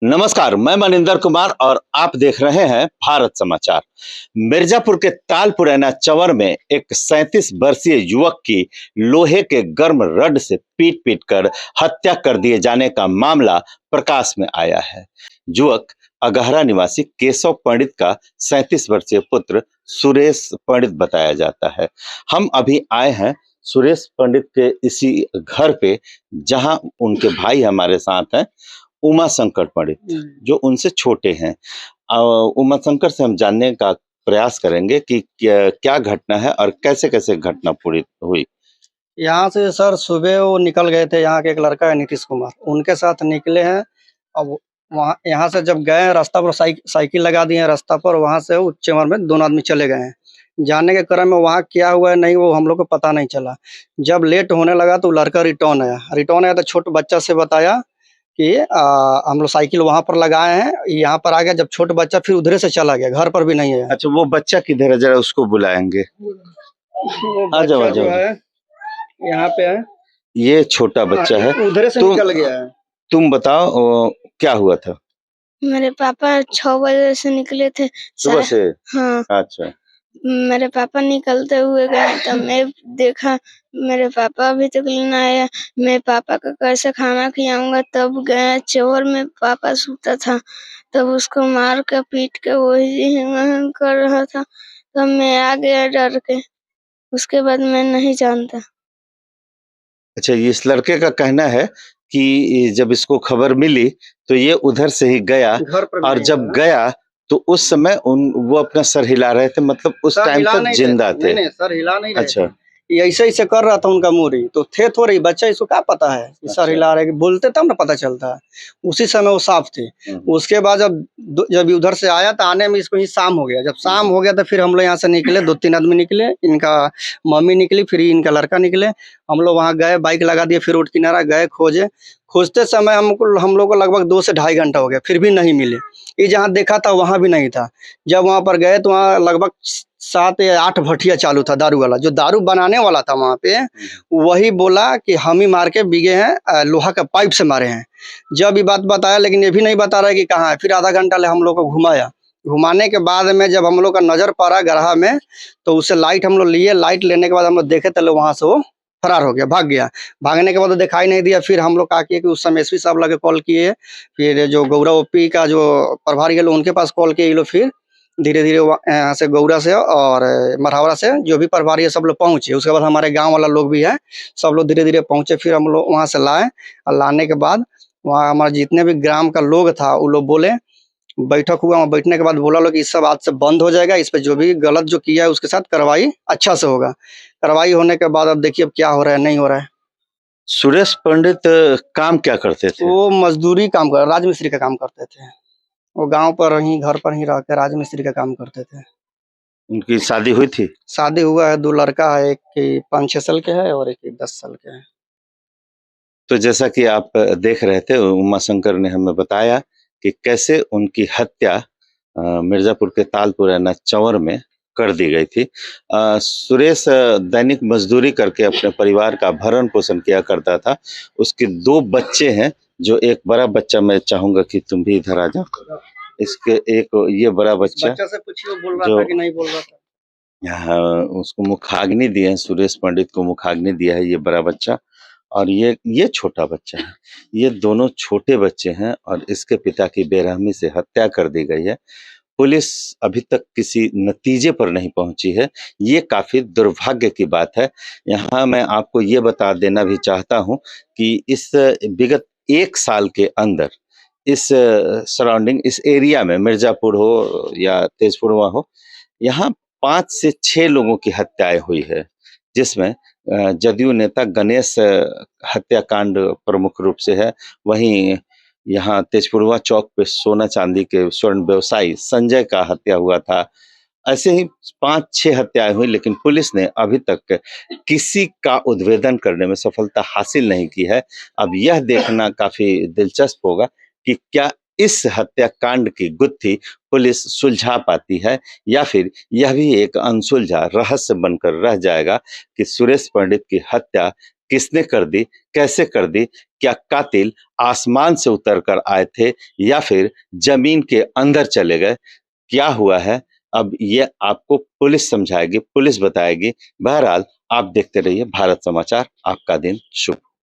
नमस्कार, मैं मनिंदर कुमार और आप देख रहे हैं भारत समाचार। मिर्जापुर के तालपुरैना चंवर में एक 37 वर्षीय युवक की लोहे के गर्म रड से पीट-पीट कर हत्या कर दिए जाने का मामला प्रकाश में आया है। युवक अगहरा निवासी केशव पंडित का 37 वर्षीय पुत्र सुरेश पंडित बताया जाता है। हम अभी आए हैं सुरेश पंडित के इसी घर पे, जहां उनके भाई हमारे साथ हैं, उमा शंकर पंडित, जो उनसे छोटे हैं। उमा शंकर से हम जानने का प्रयास करेंगे कि क्या घटना है और कैसे-कैसे घटना पूरी हुई। यहाँ से सर सुबह वो निकल गए थे, यहाँ के एक लड़का है नीतीश कुमार, उनके साथ निकले हैं। अब वहाँ यहाँ से जब गए रास्ता पर साइकिल लगा दिए हैं रास्ता पर, वहाँ से वो चंवर में दोनों आदमी चले गए हैं। जाने के क्रम में वहाँ क्या हुआ है नहीं वो हम लोग को पता नहीं चला। जब लेट होने लगा तो लड़का रिटर्न आया तो छोटे बच्चा से बताया कि हम लोग साइकिल वहाँ पर लगाए हैं, यहाँ पर आ गया। जब छोटा बच्चा फिर उधरे से चला गया, घर पर भी नहीं है। अच्छा, वो बच्चा किधर है, जरा उसको बुलाएंगे। वो आ जाओ, आ बच्चा जो जाओ। है यहाँ पे है, ये छोटा बच्चा है। उधरे से निकल गया है। तुम बताओ क्या हुआ था? मेरे पापा 6 बजे से निकले थे। सुबह से? हाँ, अच्छा। मेरे पापा निकलते हुए गए तब मैं देखा मेरे पापा अभी तक नहीं आया। मैं पापा का कैसे खाना खिलाऊंगा, तब गए चंवर में, पापा सूता था, तब उसको मार के पीट के वही कर रहा था, तब मैं आ गया डर के। उसके बाद मैं नहीं जानता। अच्छा, इस लड़के का कहना है कि जब इसको खबर मिली तो ये उधर से ही गया, घर पर भी और नहीं जब गया। गया तो उस समय वो अपना सर हिला रहे थे, मतलब उस सर टाइम हिला तक नहीं जिंदा रहे थे। थे। नहीं, सर हिला नहीं रहे अच्छा। थे। ये ऐसे कर रहा था उनका मूरी, तो थे थोड़े बच्चा, इसको क्या पता है कि सर अच्छा। हिला रहे, बोलते तब ना पता चलता है। उसी समय वो साफ थे। उसके बाद जब उधर से आया तो आने में इसको ही शाम हो गया। जब शाम हो गया तो फिर हम लोग यहाँ से निकले, 2-3 आदमी निकले, इनका मम्मी निकली, फिर इनका लड़का निकले। हम लोग वहाँ गए, बाइक लगा दिए, फिर रोड किनारा गए खोजे। खोजते समय हम लोग को लगभग 2 से ढाई घंटा हो गया, फिर भी नहीं मिले। ये जहाँ देखा था वहाँ भी नहीं था। जब वहाँ पर गए तो वहाँ लगभग 7 या 8 भट्टिया चालू था दारू वाला। जो दारू बनाने वाला था वहाँ पे, वही बोला कि हम ही मार के बिगे हैं, लोहा का पाइप से मारे हैं। जब ये बात बताया, लेकिन ये भी नहीं बता रहा है कि कहाँ है। फिर आधा घंटा ले हम लोग को घुमाया। घुमाने के बाद में जब हम लोग का नजर पड़ा गड्ढा में, तो उससे लाइट हम लोग लिए। लाइट लेने के बाद हम लोग देखे तो वहाँ से वो फरार हो गया, भाग गया। भागने के बाद तो दिखाई नहीं दिया। फिर हम लोग क्या किए कि उस समय एसपी साहब लगे कॉल किए, फिर जो गौरा ओपी का जो प्रभारी है लोग उनके पास कॉल किए। ये लोग फिर धीरे-धीरे यहाँ से गौरा से और मढ़ौरा से जो भी प्रभारी है सब लोग पहुँचे। उसके बाद हमारे गाँव वाला लोग भी है, सब लोग धीरे-धीरे पहुँचे। फिर हम लोग वहाँ से लाए, और लाने के बाद वहाँ हमारे जितने भी ग्राम का लोग था वो लोग बोले, बैठक हुआ। वहाँ बैठने के बाद बोला लोग कि इस सब आज से बंद हो जाएगा, इस पे जो भी गलत जो किया है उसके साथ कार्रवाई अच्छा से होगा। कार्रवाई होने के बाद अब देखिए अब क्या हो रहा है, नहीं हो रहा है। सुरेश पंडित काम क्या करते थे? वो मजदूरी काम कर राजमिस्त्री का काम करते थे। वो गाँव पर ही, घर पर ही रह के राजमिस्त्री का काम करते थे। उनकी शादी हुई थी? शादी हुआ है, 2 लड़का है, एक की 5-6 साल के है और एक की 10 साल के है। तो जैसा कि आप देख रहे थे, उमा शंकर ने हमें बताया कि कैसे उनकी हत्या मिर्जापुर के तालपुरैना चंवर में कर दी गई थी। सुरेश दैनिक मजदूरी करके अपने परिवार का भरण पोषण किया करता था। उसके 2 बच्चे हैं, जो एक बड़ा बच्चा, मैं चाहूंगा कि तुम भी इधर आ जाओ। इसके एक ये बड़ा बच्चा से पूछिए, वो बोल रहा जो था कि नहीं बोल रहा था। यहाँ उसको मुखाग्नि दिए हैं, सुरेश पंडित को मुखाग्नि दिया है ये बड़ा बच्चा, और ये छोटा बच्चा है। ये दोनों छोटे बच्चे हैं और इसके पिता की बेरहमी से हत्या कर दी गई है। पुलिस अभी तक किसी नतीजे पर नहीं पहुंची है। ये काफ़ी दुर्भाग्य की बात है। यहाँ मैं आपको ये बता देना भी चाहता हूँ कि इस विगत 1 साल के अंदर इस सराउंडिंग, इस एरिया में, मिर्ज़ापुर हो या तेजपुरवा हो, यहाँ 5 से 6 लोगों की हत्याएँ हुई है, जिसमें जदयू नेता गणेश हत्याकांड प्रमुख रूप से है। वहीं यहाँ तेजपुरवा चौक पे सोना चांदी के स्वर्ण व्यवसायी संजय का हत्या हुआ था। ऐसे ही 5-6 हत्याएं हुई, लेकिन पुलिस ने अभी तक किसी का उद्भेदन करने में सफलता हासिल नहीं की है। अब यह देखना काफी दिलचस्प होगा कि क्या इस हत्याकांड की गुत्थी पुलिस सुलझा पाती है, या फिर यह भी एक अनसुलझा रहस्य बनकर रह जाएगा कि सुरेश पंडित की हत्या किसने कर दी, कैसे कर दी, क्या कातिल आसमान से उतर कर आए थे या फिर जमीन के अंदर चले गए, क्या हुआ है अब ये आपको पुलिस समझाएगी, पुलिस बताएगी। बहरहाल आप देखते रहिए भारत समाचार। आपका दिन शुभ हो।